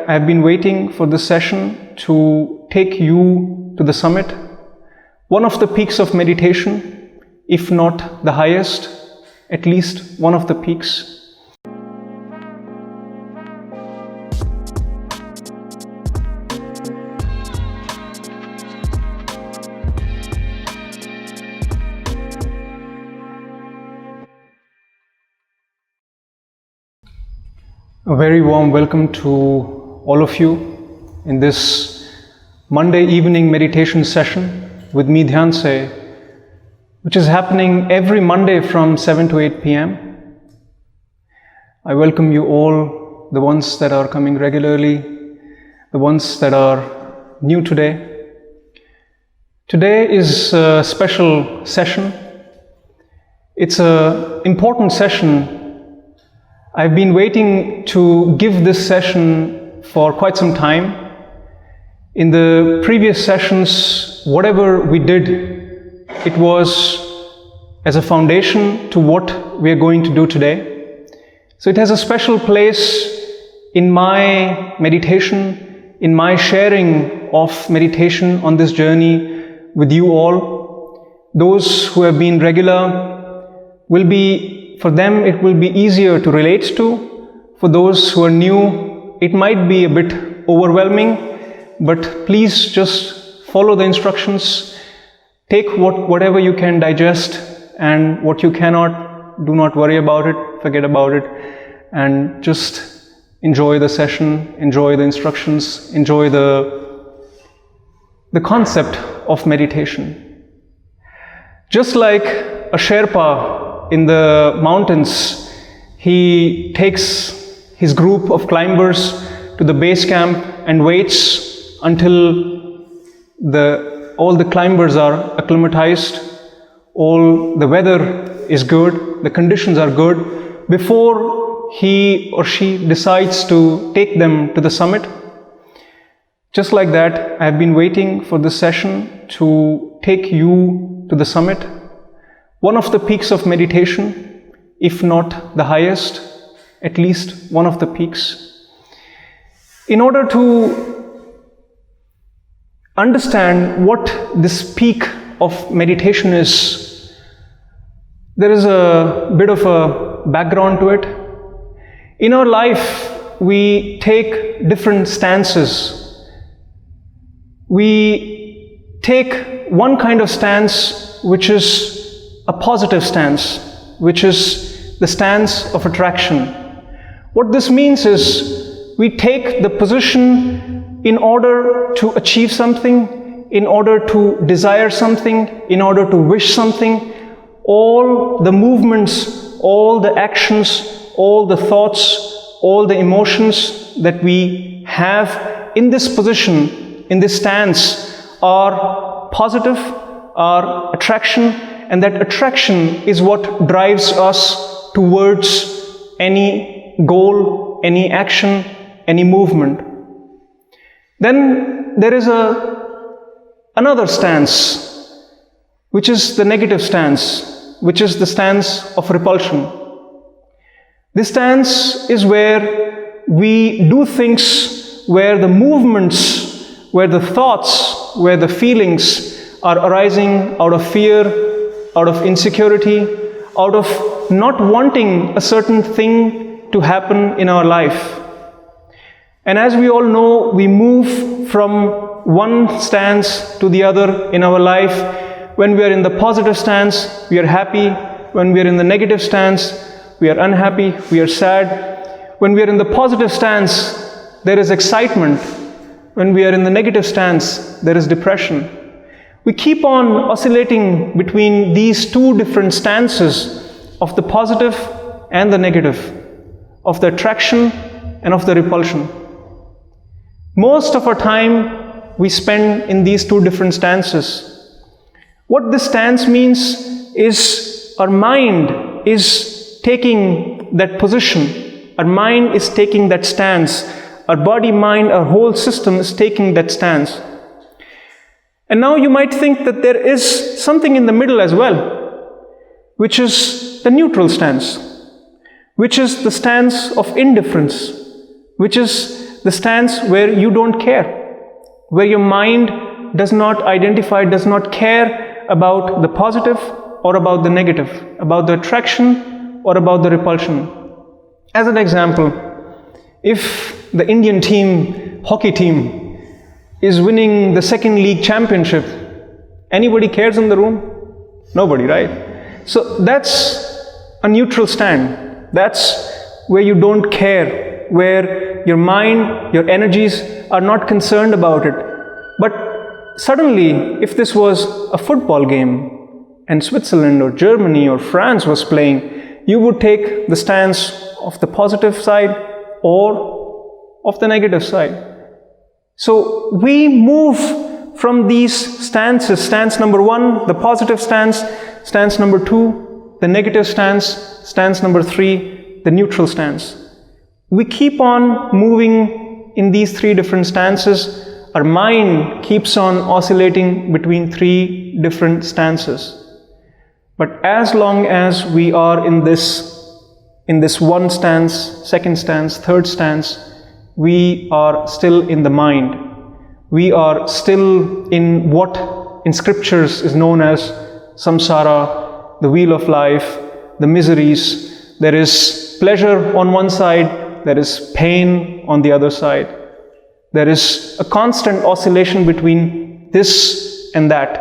I have been waiting for this session to take you to the summit, one of the peaks of meditation, if not the highest, at least one of the peaks. A very warm welcome to all of you in this Monday evening meditation session with me, Dhyanse, which is happening every Monday from 7 to 8 p.m. I welcome you all, the ones that are coming regularly, the ones that are new today. Today is a special session. It's an important session. I've been waiting to give this session for quite some time. In the previous sessions, whatever we did, it was as a foundation to what we are going to do today. So it has a special place in my meditation, in my sharing of meditation on this journey with you all. Those who have been regular will be, for them it will be easier to relate to. For those who are new, it might be a bit overwhelming, but please just follow the instructions. Take whatever you can digest, and what you cannot, do not worry about it, forget about it, and just enjoy the session, enjoy the instructions, enjoy the concept of meditation. Just like a Sherpa in the mountains, he takes his group of climbers to the base camp and waits until all the climbers are acclimatized, all the weather is good, the conditions are good, before he or she decides to take them to the summit. Just like that, I have been waiting for this session to take you to the summit, one of the peaks of meditation, if not the highest, at least one of the peaks. In order to understand what this peak of meditation is, there is a bit of a background to it. In our life, we take different stances. We take one kind of stance which is a positive stance, which is the stance of attraction. What this means is we take the position in order to achieve something, in order to desire something, in order to wish something. All the movements, all the actions, all the thoughts, all the emotions that we have in this position, in this stance, are positive, are attraction. And that attraction is what drives us towards any goal, any action, any movement. Then there is another stance, which is the negative stance, which is the stance of repulsion. This stance is where we do things, where the movements, where the thoughts, where the feelings are arising out of fear, out of insecurity, out of not wanting a certain thing to happen in our life. And as we all know, we move from one stance to the other in our life. When we are in the positive stance, we are happy. When we are in the negative stance, we are unhappy, we are sad. When we are in the positive stance, there is excitement. When we are in the negative stance, there is depression. We keep on oscillating between these two different stances of the positive and the negative, of the attraction and of the repulsion. Most of our time we spend in these two different stances. What this stance means is our mind is taking that position, our mind is taking that stance, our body, mind, our whole system is taking that stance. And now you might think that there is something in the middle as well, which is the neutral stance, which is the stance of indifference, which is the stance where you don't care, where your mind does not identify, does not care about the positive or about the negative, about the attraction or about the repulsion. As an example, if the Indian team, hockey team, is winning the second league championship, anybody cares in the room? Nobody, right? So that's a neutral stand. That's where you don't care, where your mind, your energies are not concerned about it. But suddenly, if this was a football game and Switzerland or Germany or France was playing, you would take the stance of the positive side or of the negative side. So we move from these stances, stance number 1, the positive stance, stance number 2, the negative stance, stance number 3, the neutral stance. We keep on moving in these 3 different stances. Our mind keeps on oscillating between 3 different stances. But as long as we are in this one stance, second stance, third stance, we are still in the mind. We are still in what in scriptures is known as samsara, the wheel of life, the miseries. There is pleasure on one side, there is pain on the other side. There is a constant oscillation between this and that.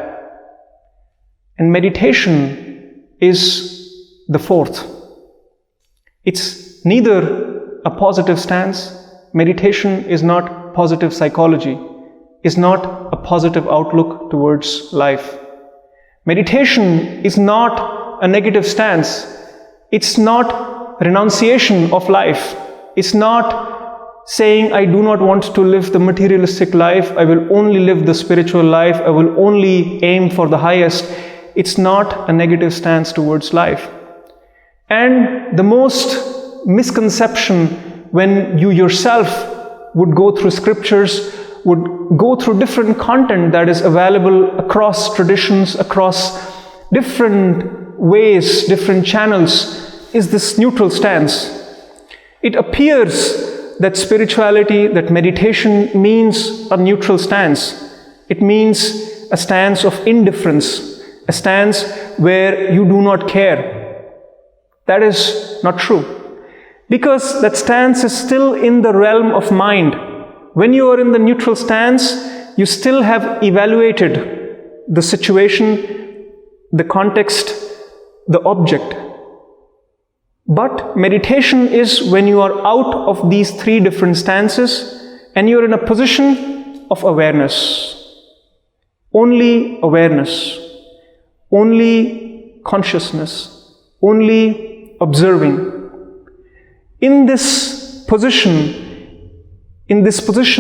And meditation is the 4th. It's neither a positive stance. Meditation is not positive psychology, is not a positive outlook towards life. Meditation is not a negative stance. It's not renunciation of life. It's not saying, I do not want to live the materialistic life, I will only live the spiritual life, I will only aim for the highest. It's not a negative stance towards life. And the most misconception when you yourself would go through scriptures, would go through different content that is available across traditions, across different ways, different channels, is this neutral stance. It appears that spirituality, that meditation means a neutral stance. It means a stance of indifference, a stance where you do not care. That is not true. Because that stance is still in the realm of mind. When you are in the neutral stance, you still have evaluated the situation, the context, the object. But meditation is when you are out of these 3 different stances and you are in a position of awareness. Only awareness, only consciousness, only observing. In this position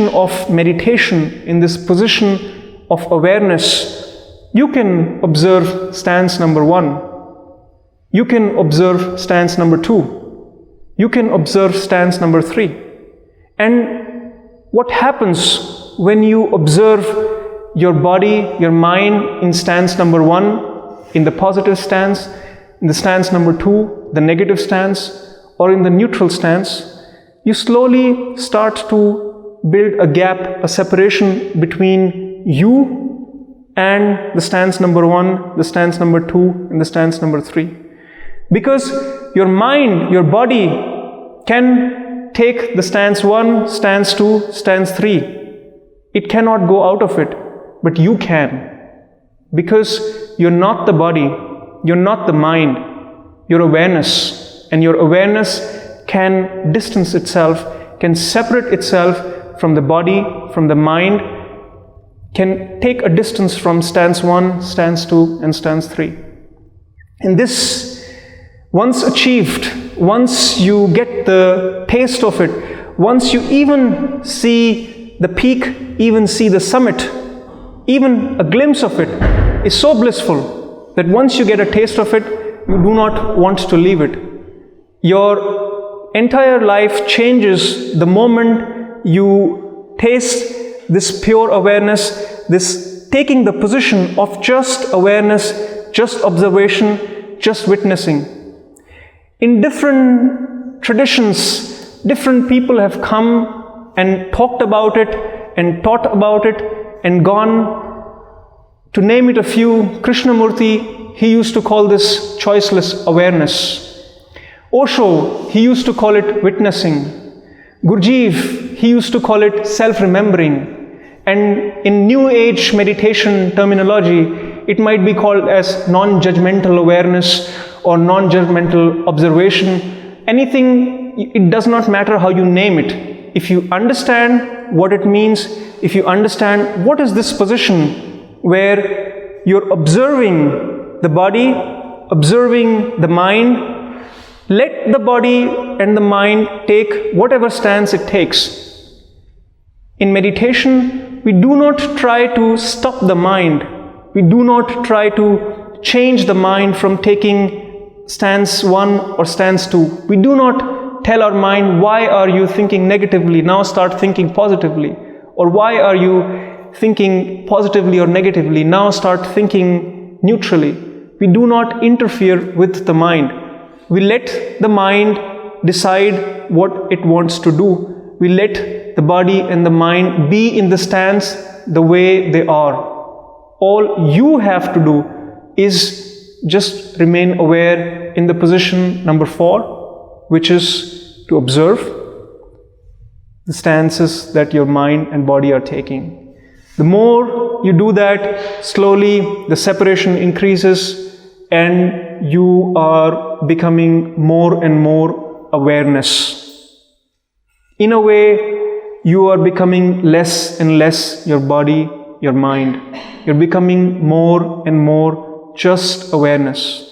of meditation, in this position of awareness, you can observe stance number 1. You can observe stance number 2. You can observe stance number 3. And what happens when you observe your body, your mind in stance number 1, in the positive stance, in the stance number 2, the negative stance, or in the neutral stance, you slowly start to build a gap, a separation between you and the stance number 1, the stance number 2, and the stance number 3. Because your mind, your body can take the stance 1, stance 2, stance 3. It cannot go out of it, but you can. Because you're not the body, you're not the mind, you're awareness. And your awareness can distance itself, can separate itself from the body, from the mind, can take a distance from stance 1, stance 2, and stance 3. And this, once achieved, once you get the taste of it, once you even see the peak, even see the summit, even a glimpse of it, is so blissful that once you get a taste of it, you do not want to leave it. Your entire life changes the moment you taste this pure awareness, this taking the position of just awareness, just observation, just witnessing. In different traditions, different people have come and talked about it and taught about it and gone. To name it a few, Krishnamurti, he used to call this choiceless awareness. Osho, he used to call it witnessing. Gurdjieff, he used to call it self-remembering. And in New Age meditation terminology, it might be called as non-judgmental awareness or non-judgmental observation. Anything, it does not matter how you name it. If you understand what it means, if you understand what is this position where you're observing the body, observing the mind, let the body and the mind take whatever stance it takes. In meditation, we do not try to stop the mind. We do not try to change the mind from taking stance 1 or stance 2. We do not tell our mind, why are you thinking negatively? Now start thinking positively. Or why are you thinking positively or negatively? Now start thinking neutrally. We do not interfere with the mind. We let the mind decide what it wants to do. We let the body and the mind be in the stance the way they are. All you have to do is just remain aware in the position number 4, which is to observe the stances that your mind and body are taking. The more you do that, slowly the separation increases and you are becoming more and more awareness. In a way, you are becoming less and less your body, your mind. You're becoming more and more just awareness.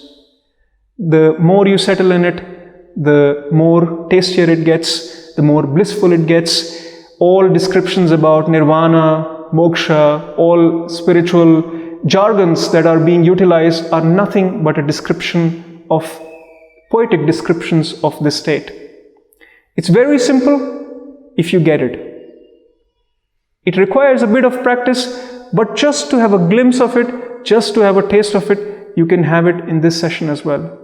The more you settle in it, the more tastier it gets, the more blissful it gets. All descriptions about nirvana, moksha, all spiritual jargons that are being utilized are nothing but a description of, poetic descriptions of this state. It's very simple if you get it. It requires a bit of practice, but just to have a glimpse of it, just to have a taste of it, you can have it in this session as well.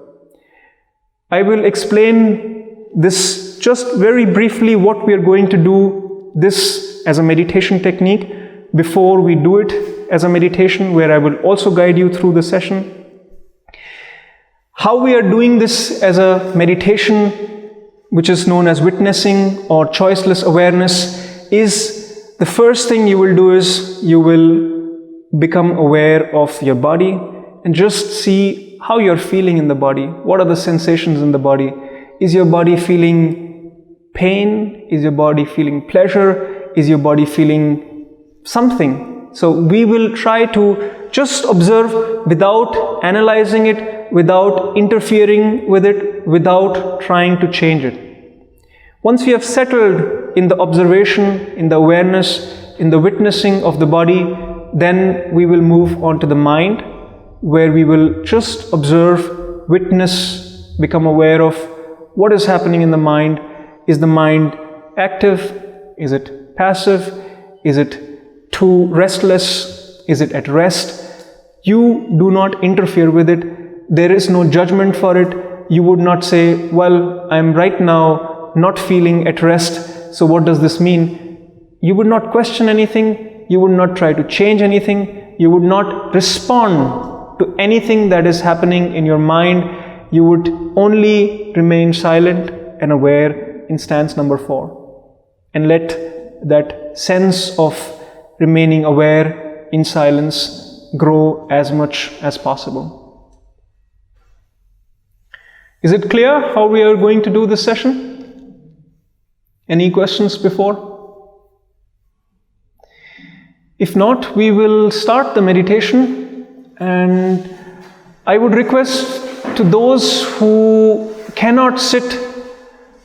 I will explain this just very briefly, what we are going to do this as a meditation technique before we do it as a meditation, where I will also guide you through the session. How we are doing this as a meditation, which is known as witnessing or choiceless awareness, is the first thing you will do is you will become aware of your body and just see how you're feeling in the body. What are the sensations in the body? Is your body feeling pain? Is your body feeling pleasure? Is your body feeling something? So we will try to just observe without analyzing it, without interfering with it, without trying to change it. Once we have settled in the observation, in the awareness, in the witnessing of the body, then we will move on to the mind, where we will just observe, witness, become aware of what is happening in the mind. Is the mind active? Is it passive? Is it too restless? Is it at rest? You do not interfere with it. There is no judgment for it. You would not say, well, I am right now not feeling at rest, so what does this mean? You would not question anything. You would not try to change anything. You would not respond to anything that is happening in your mind. You would only remain silent and aware in stance number 4. And let that sense of remaining aware in silence grow as much as possible. Is it clear how we are going to do this session? Any questions before? If not, we will start the meditation, and I would request to those who cannot sit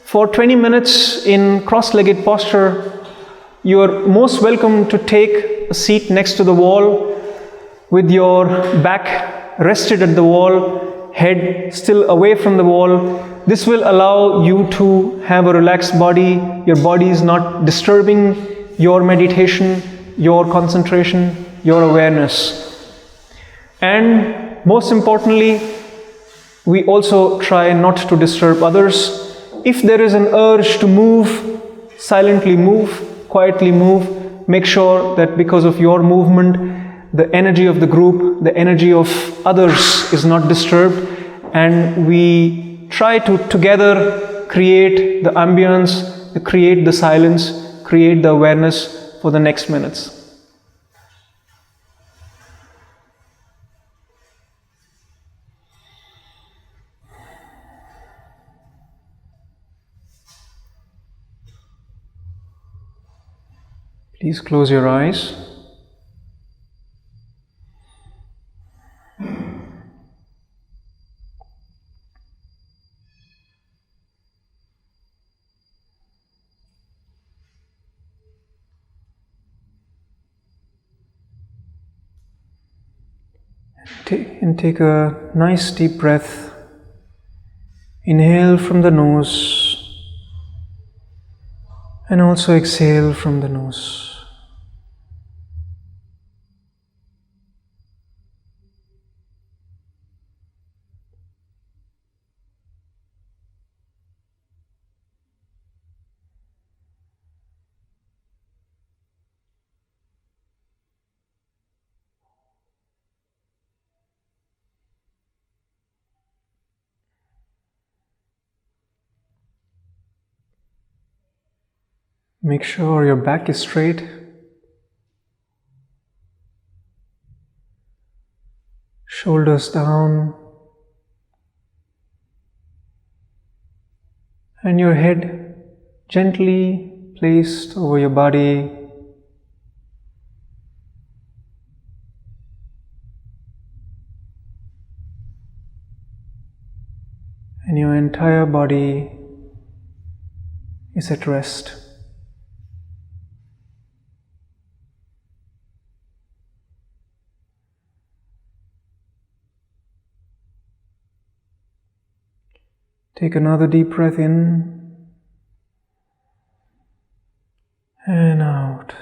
for 20 minutes in cross-legged posture, you are most welcome to take a seat next to the wall with your back rested at the wall, head still away from the wall. This will allow you to have a relaxed body. Your body is not disturbing your meditation, your concentration, your awareness. And most importantly, we also try not to disturb others. If there is an urge to move, silently move, quietly move. Make sure that because of your movement, the energy of the group, the energy of others is not disturbed, and we try to together create the ambience, create the silence, create the awareness for the next minutes. Please close your eyes. And take a nice deep breath. Inhale from the nose and also exhale from the nose. Make sure your back is straight. Shoulders down. And your head gently placed over your body. And your entire body is at rest. Take another deep breath in and out.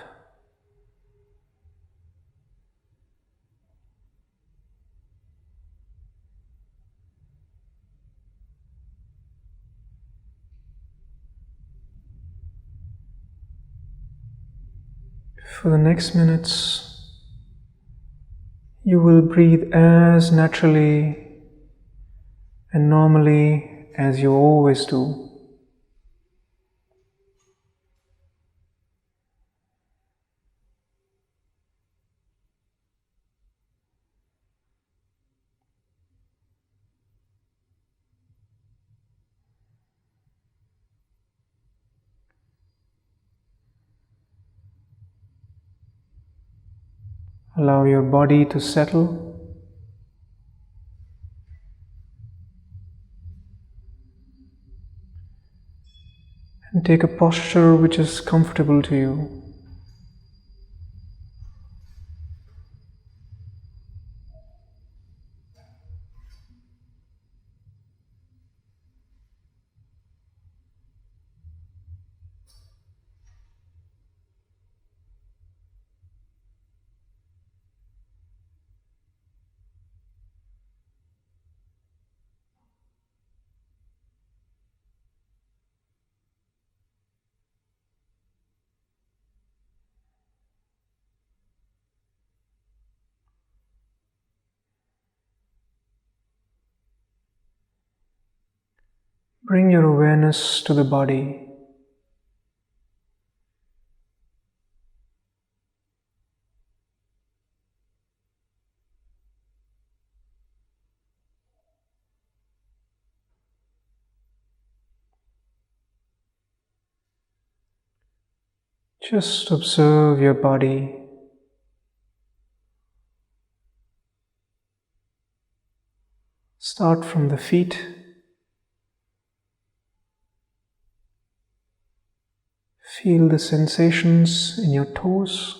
For the next minutes, you will breathe as naturally and normally as you always do. Allow your body to settle. And take a posture which is comfortable to you. Bring your awareness to the body. Just observe your body. Start from the feet. Feel the sensations in your toes.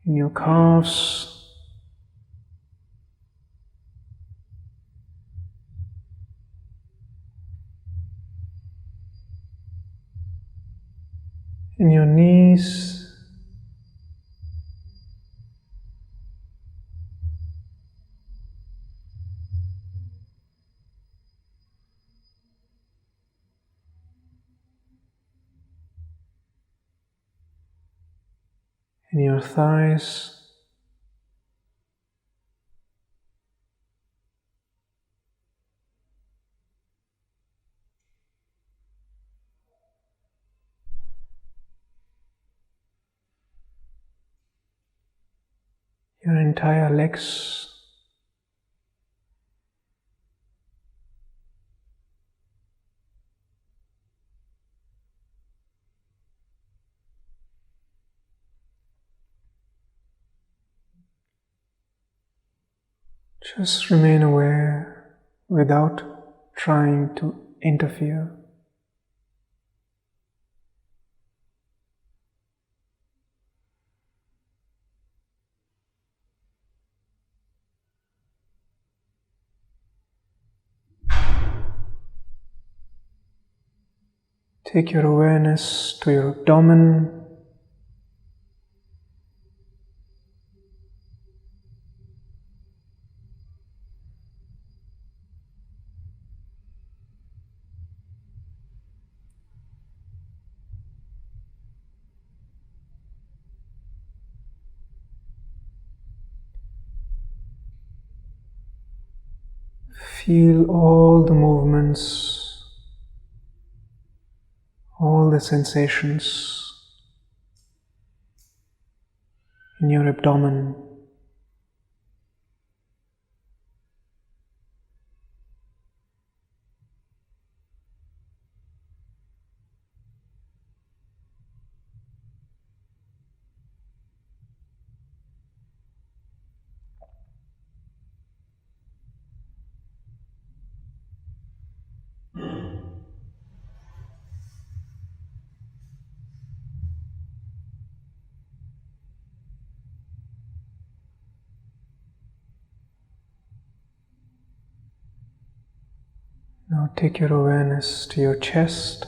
In your calves. In your knees. in your thighs, your entire legs, just remain aware without trying to interfere. Take your awareness to your abdomen. Feel all the movements, all the sensations in your abdomen. Now take your awareness to your chest.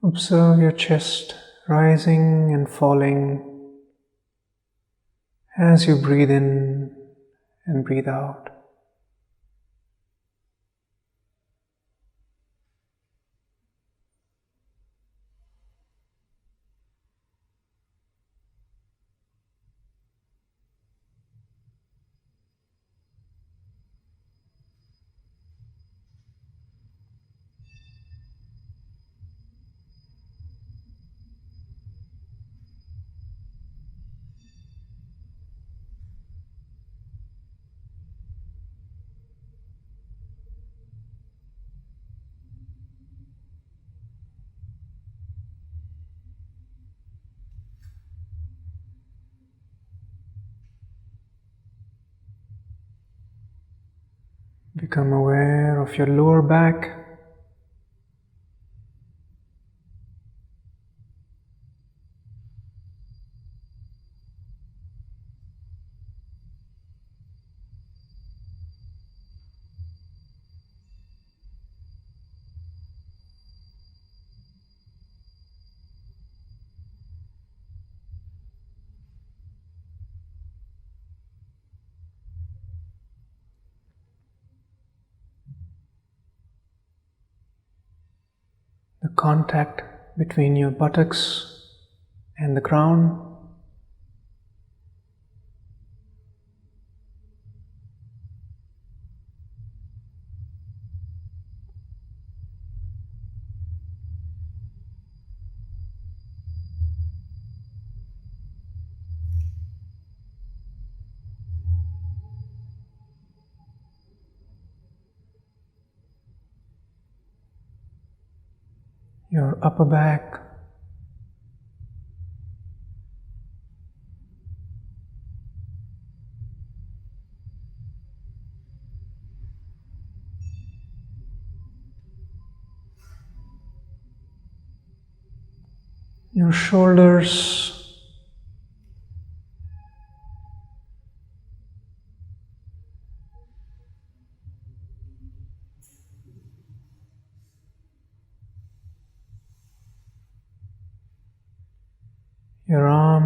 Observe your chest rising and falling as you breathe in and breathe out. Become aware of your lower back. The contact between your buttocks and the ground. Your upper back, your shoulders,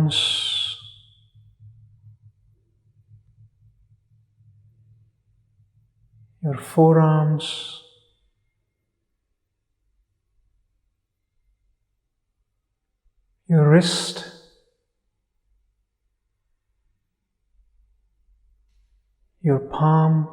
arms, your forearms, your wrist, your palm,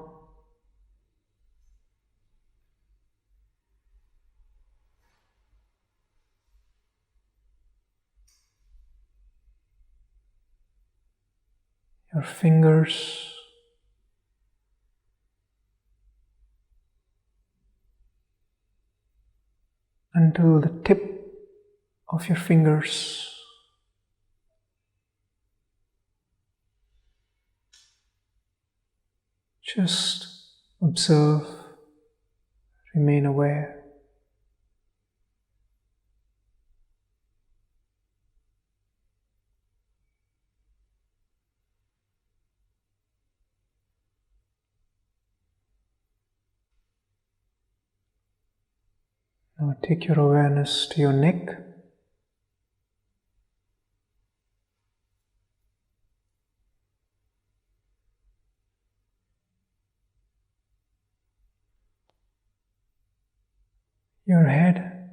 your fingers, until the tip of your fingers. Just observe, remain aware. Now take your awareness to your neck. Your head,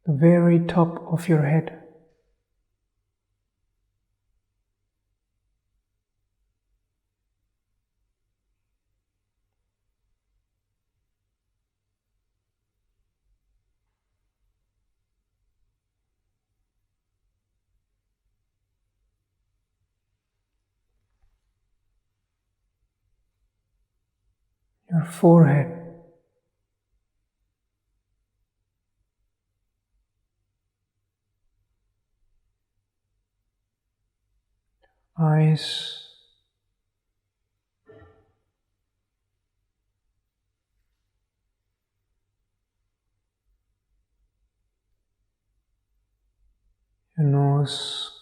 the very top of your head. Your forehead, eyes, your nose,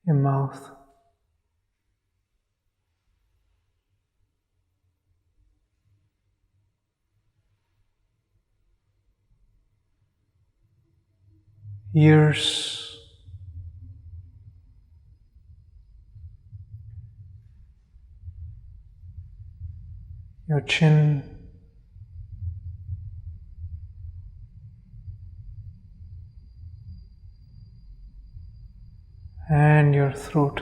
your mouth, ears, your chin, and your throat.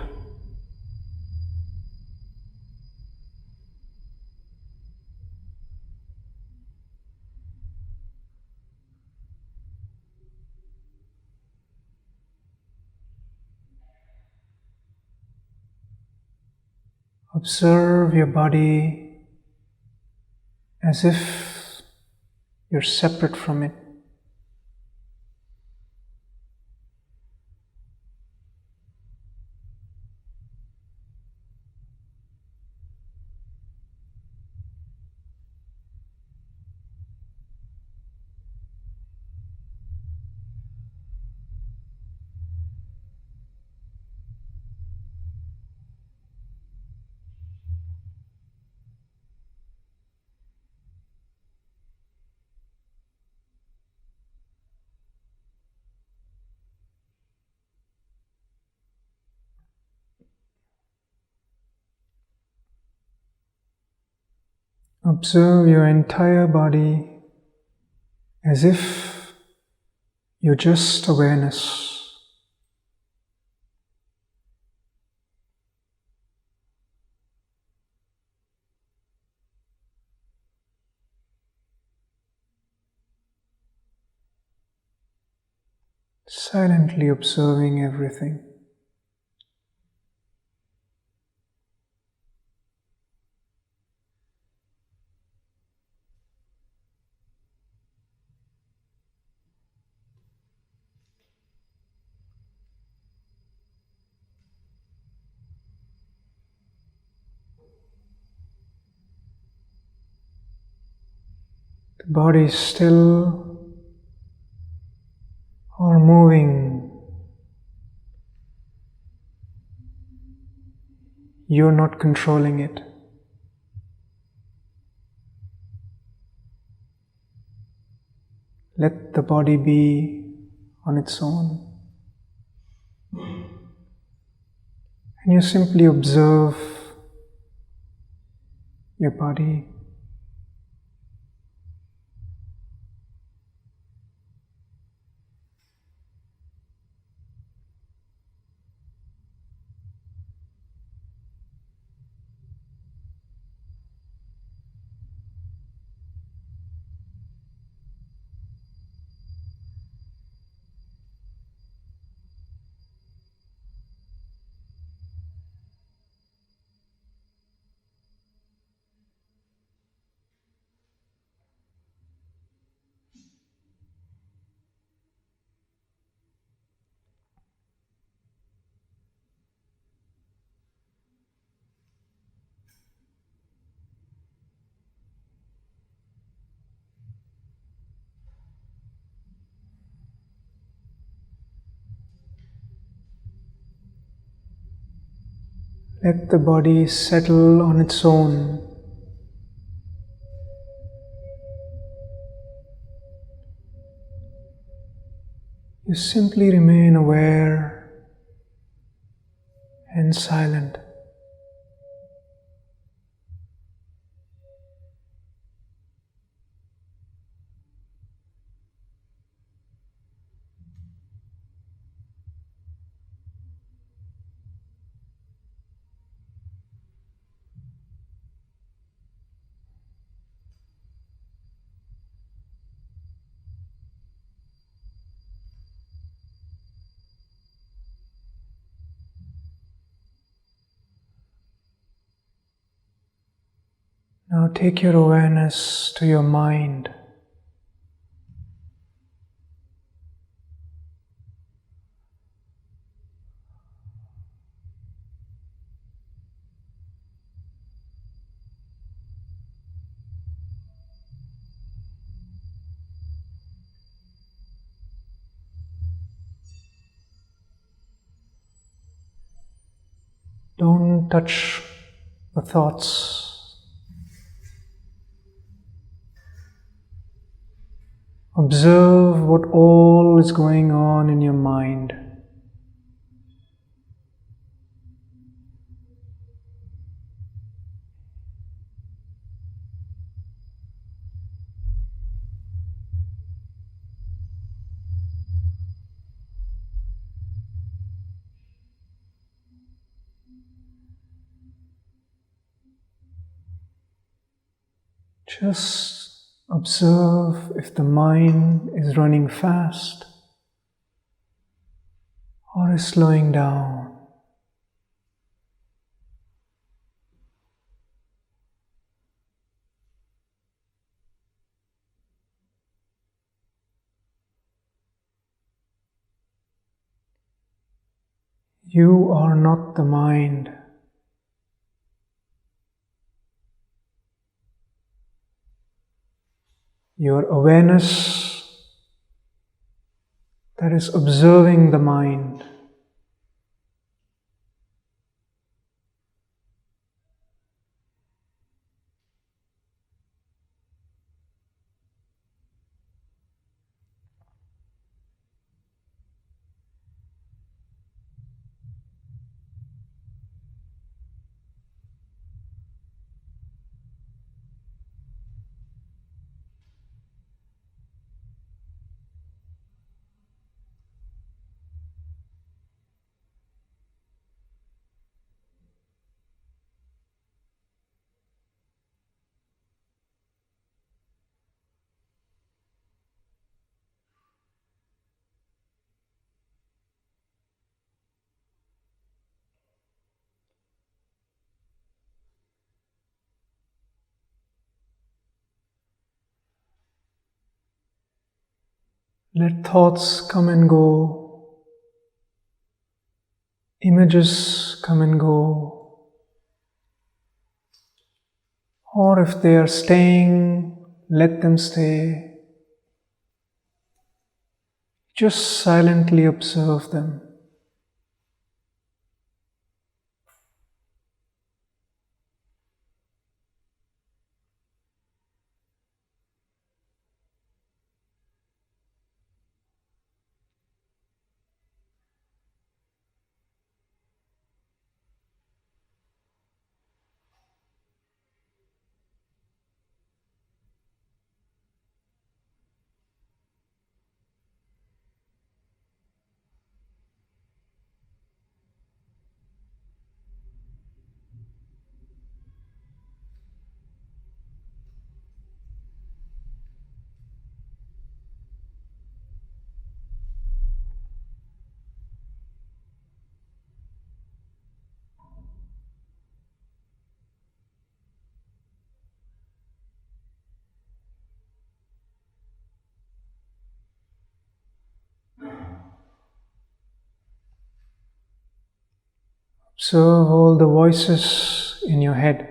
Observe your body as if you're separate from it. Observe your entire body as if you're just awareness. Silently observing everything. The body is still or or moving, you're not controlling it. Let the body be on its own. And you simply observe your body. Let the body settle on its own. You simply remain aware and silent. Now take your awareness to your mind. Don't touch the thoughts. Observe what all is going on in your mind. Just observe if the mind is running fast or is slowing down. You are not the mind. Your awareness that is observing the mind. Let thoughts come and go, images come and go, or if they are staying, let them stay. Just silently observe them. Observe all the voices in your head.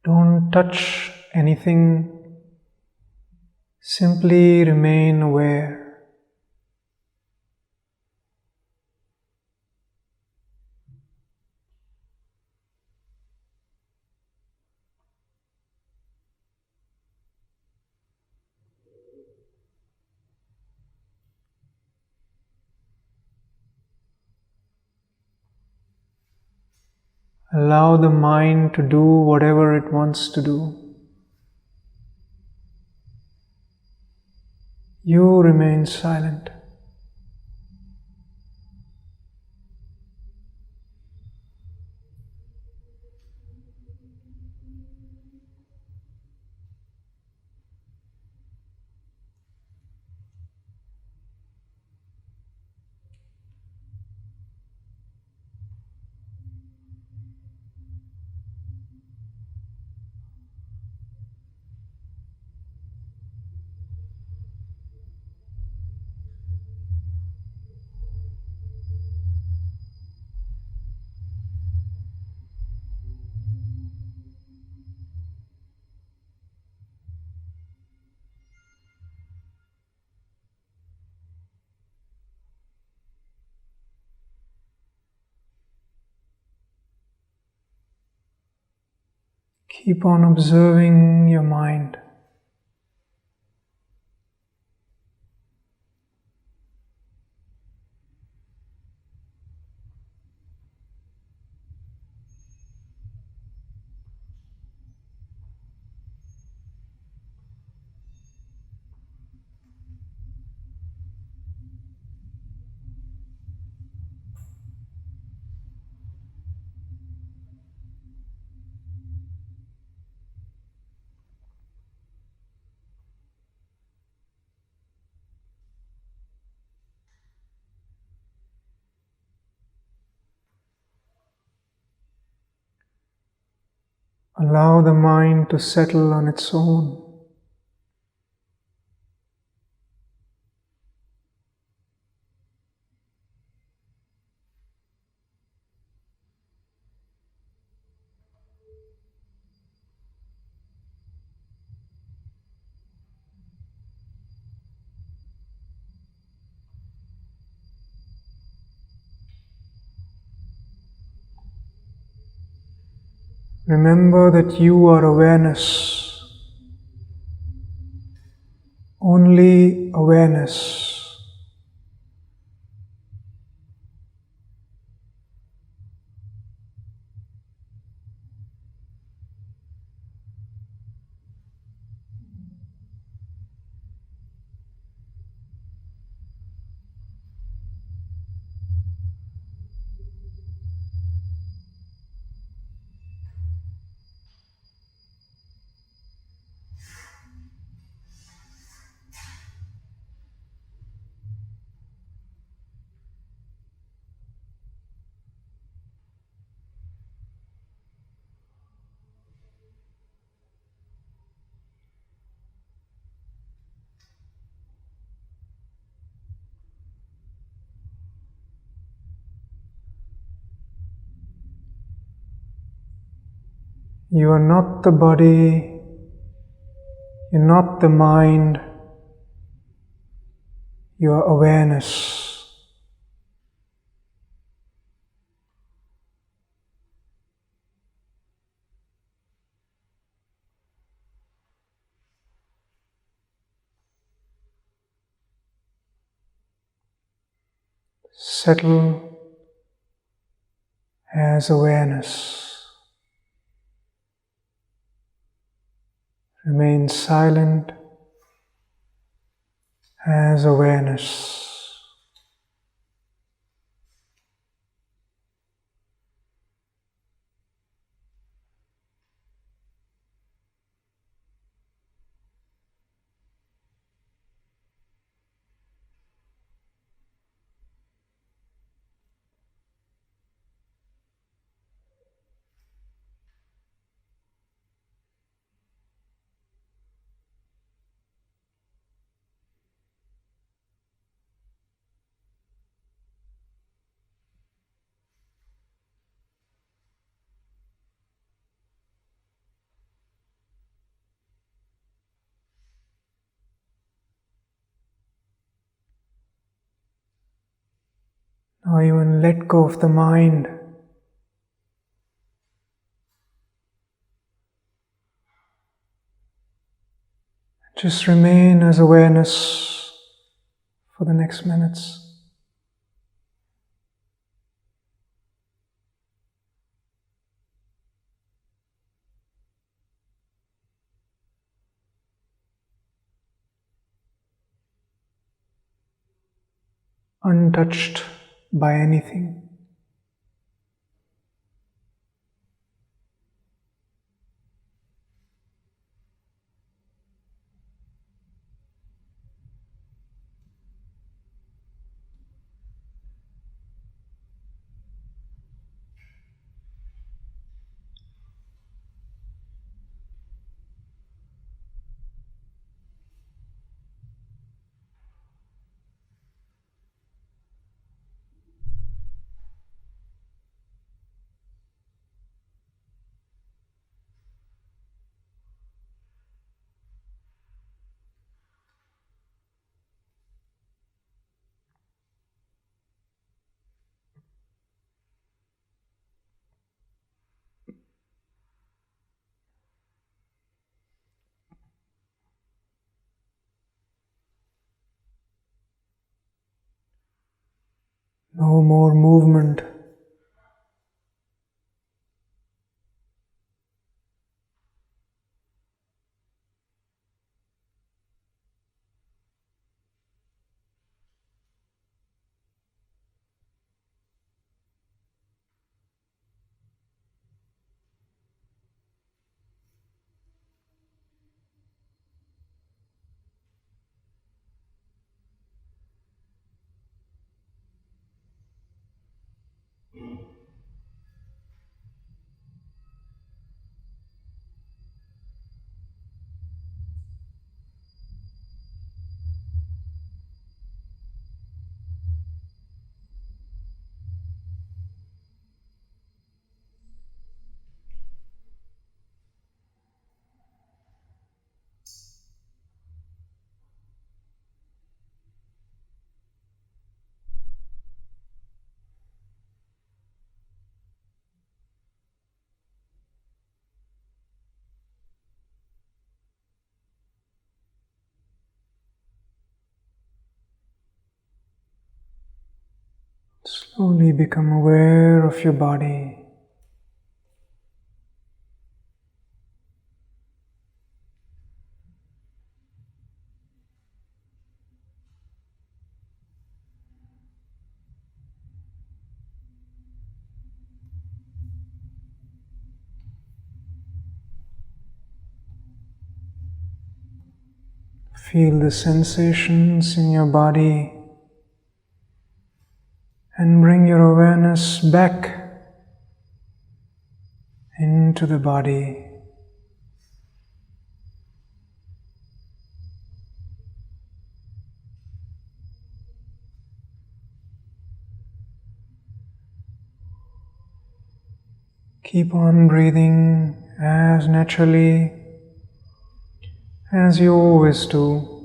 Don't touch anything, simply remain aware. Allow the mind to do whatever it wants to do. You remain silent. Keep on observing your mind. Allow the mind to settle on its own. Remember that you are awareness, only awareness. You are not the body, you're not the mind, you are awareness. Settle as awareness. Remain silent as awareness. Now even let go of the mind. Just remain as awareness for the next minutes. Untouched by anything. No more movement. Slowly become aware of your body. Feel the sensations in your body and bring your awareness back into the body. Keep on breathing as naturally as you always do.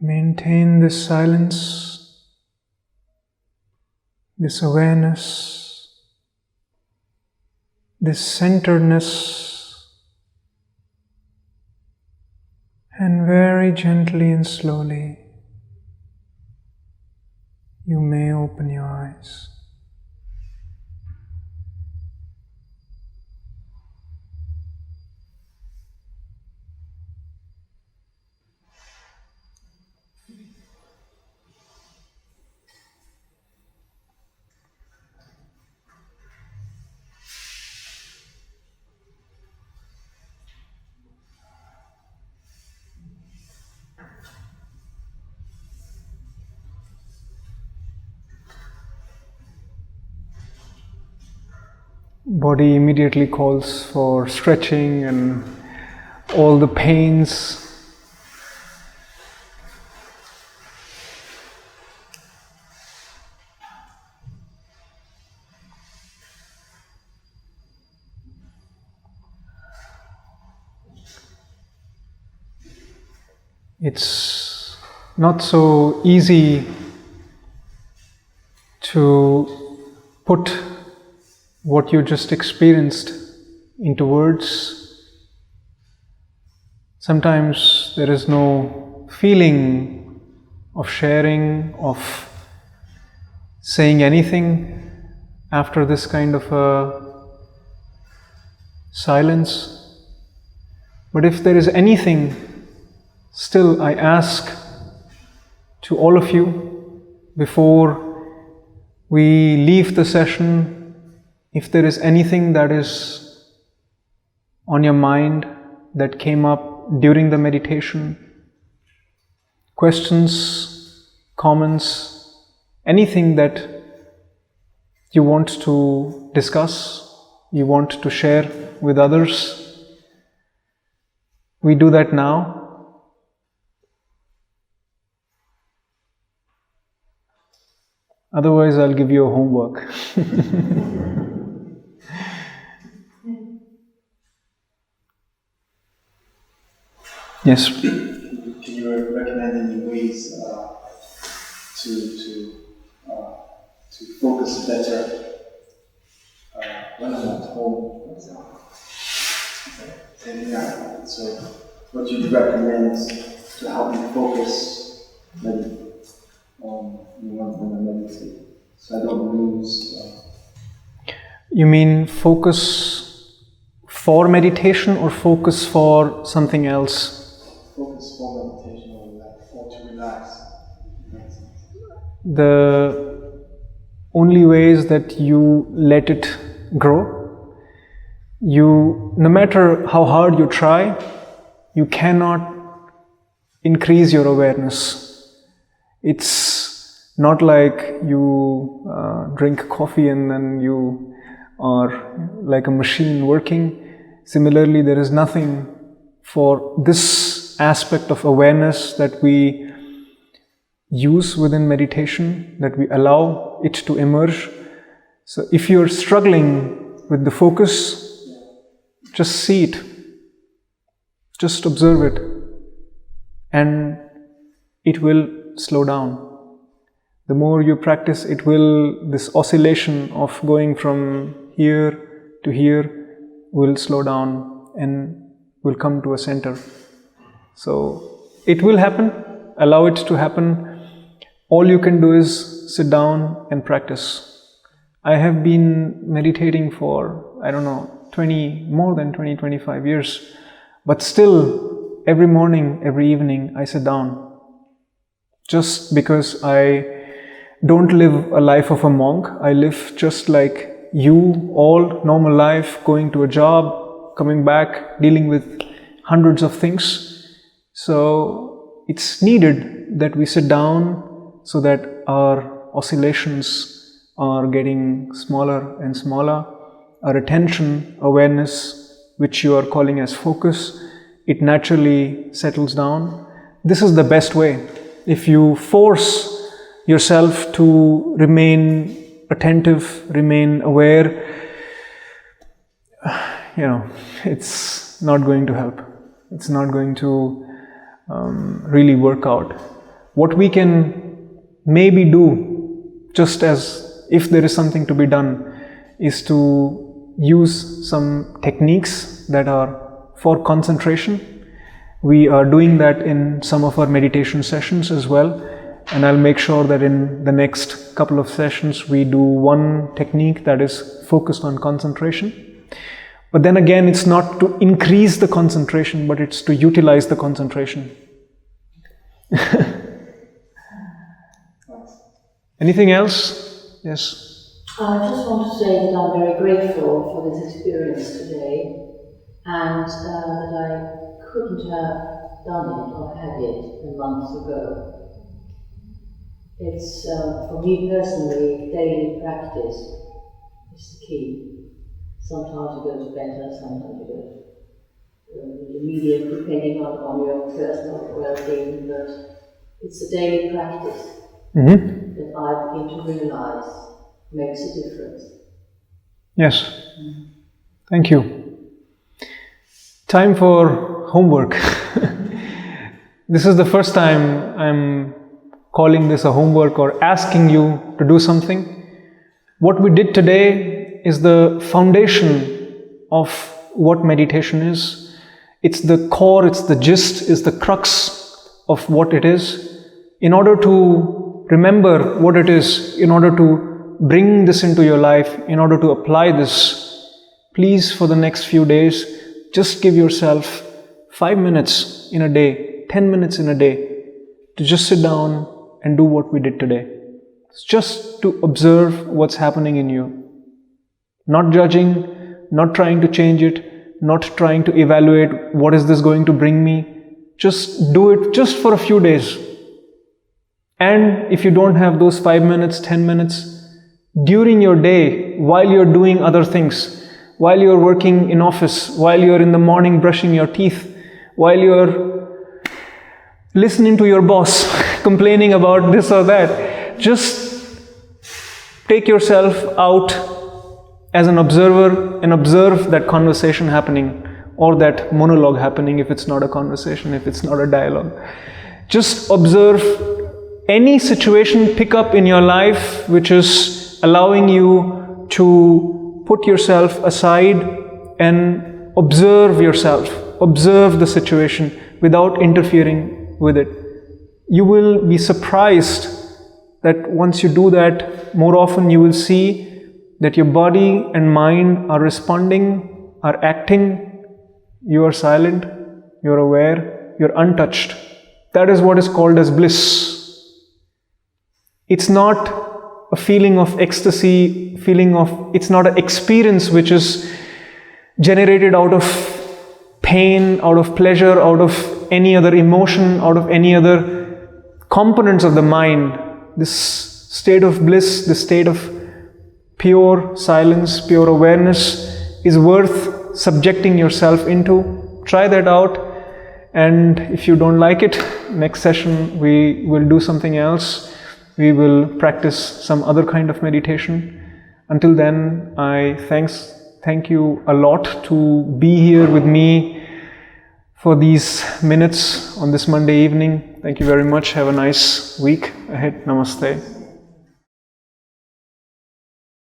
Maintain this silence, this awareness, this centeredness, and very gently and slowly you may open your eyes. Body immediately calls for stretching and all the pains. It's not so easy to put what you just experienced into words. Sometimes there is no feeling of sharing, of saying anything after this kind of a silence. But if there is anything, still I ask to all of you, before we leave the session, if there is anything that is on your mind that came up during the meditation, questions, comments, anything that you want to discuss, you want to share with others, we do that now. Otherwise, I'll give you a homework. Yes. Can you recommend any ways to focus better when I'm at home, for example? So, what do you recommend to help me focus when I meditate, so I don't lose? You mean focus for meditation or focus for something else? Focus for meditation or to relax. The only way is that you let it grow. No matter how hard you try, you cannot increase your awareness. It's not like you drink coffee and then you are like a machine working. Similarly, there is nothing for this aspect of awareness that we use within meditation, that we allow it to emerge. So if you're struggling with the focus, just see it, just observe it, and it will slow down. The more you practice, this oscillation of going from here to here will slow down and will come to a center. So it will happen, allow it to happen. All you can do is sit down and practice. I have been meditating for, more than 20, 25 years. But still, every morning, every evening, I sit down. Just because I don't live a life of a monk. I live just like you, all normal life, going to a job, coming back, dealing with hundreds of things. So it's needed that we sit down so that our oscillations are getting smaller and smaller. Our attention, awareness, which you are calling as focus, it naturally settles down. This is the best way. If you force yourself to remain attentive, remain aware, it's not going to help. It's not going to really work out. What we can maybe do, just as if there is something to be done, is to use some techniques that are for concentration. We are doing that in some of our meditation sessions as well. And I'll make sure that in the next couple of sessions we do one technique that is focused on concentration. But then again, it's not to increase the concentration, but it's to utilize the concentration. Anything else? Yes? I just want to say that I'm very grateful for this experience today, and that I couldn't have done it or had it months ago. It's, for me personally, daily practice is the key. Sometimes it goes better, sometimes it goes immediate, depending on your personal well-being, but it's a daily practice that I begin to realize makes a difference. Yes. Thank you. Time for homework. This is the first time I'm calling this a homework or asking you to do something. What we did today is the foundation of what meditation is. It's the core, it's the gist, it's the crux of what it is. In order to remember what it is, in order to bring this into your life, in order to apply this, please, for the next few days, just give yourself 5 minutes in a day, 10 minutes in a day, to just sit down and do what we did today. It's just to observe what's happening in you. Not judging, not trying to change it, not trying to evaluate what is this going to bring me. Just do it just for a few days. And if you don't have those 5 minutes, 10 minutes, during your day, while you're doing other things, while you're working in office, while you're in the morning brushing your teeth, while you're listening to your boss complaining about this or that, just take yourself out as an observer and observe that conversation happening, or that monologue happening if it's not a conversation, if it's not a dialogue. Just observe any situation pick up in your life which is allowing you to put yourself aside and observe yourself, observe the situation without interfering with it. You will be surprised that once you do that, more often you will see that your body and mind are responding, are acting. You are silent, you're aware, you're untouched. That is what is called as bliss. It's not a feeling of ecstasy, it's not an experience which is generated out of pain, out of pleasure, out of any other emotion, out of any other components of the mind. This state of bliss, this state of pure silence, pure awareness is worth subjecting yourself into. Try that out, and if you don't like it, next session we will do something else. We will practice some other kind of meditation. Until then, I thank you a lot to be here with me for these minutes on this Monday evening. Thank you very much. Have a nice week ahead. Namaste.